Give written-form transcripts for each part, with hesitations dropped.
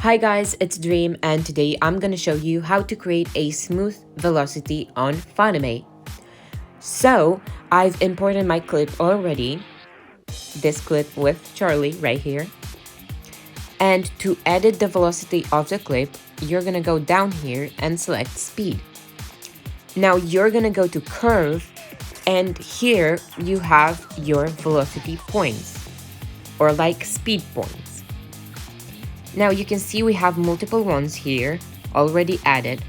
Hi guys, it's Dream and today I'm gonna show you how to create a smooth velocity on Funimate. So, I've imported my clip already, this clip with Charlie right here. And to edit the velocity of the clip, you're gonna go down here and select speed. Now you're gonna go to curve and here you have your velocity points or like speed points. Now you can see we have multiple ones here already added,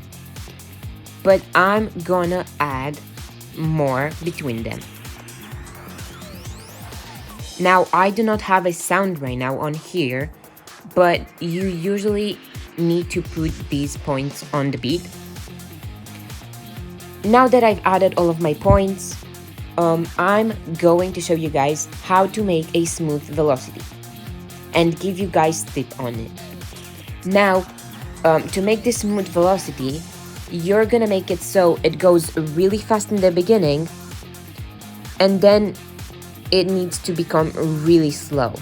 but I'm gonna add more between them. Now I do not have a sound right now on here, but you usually need to put these points on the beat. Now that I've added all of my points, I'm going to show you guys how to make a smooth velocity and give you guys tip on it. Now, to make this smooth velocity, you're gonna make it so it goes really fast in the beginning and then it needs to become really slow.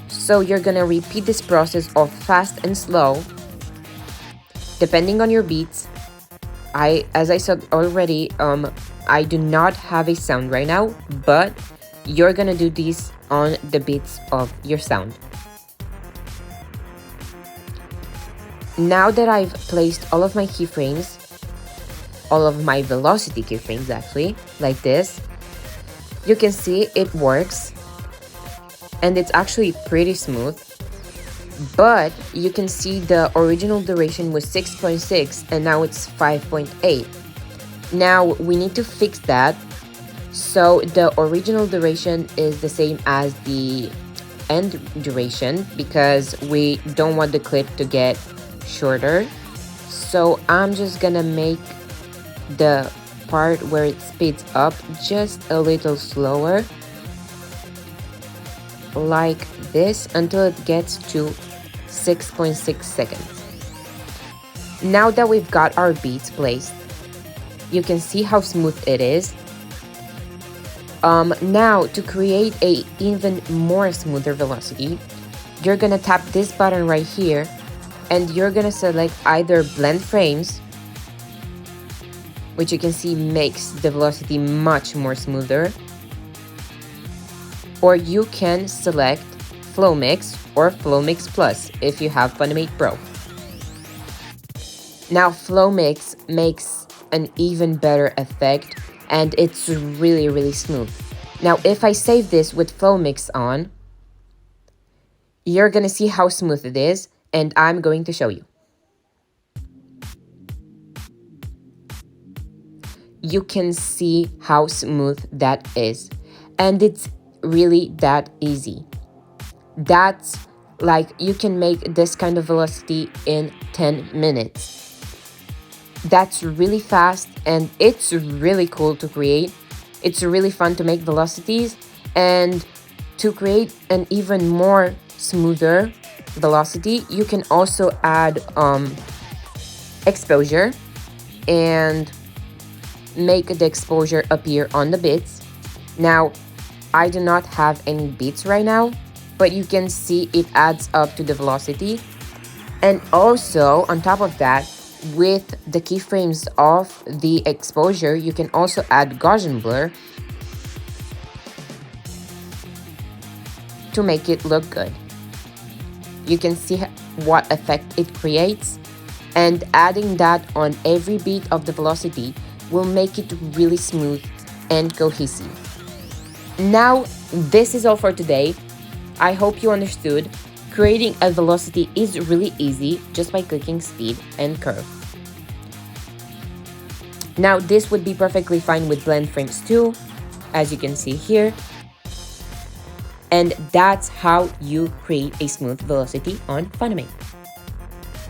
So you're gonna repeat this process of fast and slow depending on your beats. As I said already, I do not have a sound right now, but you're gonna do this on the beats of your sound. Now that I've placed all of my keyframes, all of my velocity keyframes actually, like this, you can see it works and it's actually pretty smooth. But you can see the original duration was 6.6 and now it's 5.8. Now we need to fix that. So the original duration is the same as the end duration because we don't want the clip to get shorter. So I'm just gonna make the part where it speeds up just a little slower, like this, until it gets to 6.6 seconds. Now that we've got our beats placed, you can see how smooth it is. Now to create a even more smoother velocity, you're gonna tap this button right here and you're gonna select either blend frames, which you can see makes the velocity much more smoother, or you can select Flow Mix or Flow Mix Plus if you have Funimate Pro. Now Flow Mix makes an even better effect and it's really smooth. Now if I save this with Flow Mix on, you're gonna see how smooth it is and I'm going to show you. You can see how smooth that is and it's really that easy. That's like you can make this kind of velocity in 10 minutes. That's really fast and it's really cool to create. It's really fun to make velocities, and to create an even more smoother velocity, you can also add exposure and make the exposure appear on the beats. Now, I do not have any beats right now, but you can see it adds up to the velocity. And also, on top of that, with the keyframes of the exposure, you can also add Gaussian blur to make it look good. You can see what effect it creates, and adding that on every beat of the velocity will make it really smooth and cohesive. Now, this is all for today. I hope you understood. Creating a velocity is really easy just by clicking speed and curve. Now, this would be perfectly fine with blend frames too, as you can see here. And that's how you create a smooth velocity on Funimate.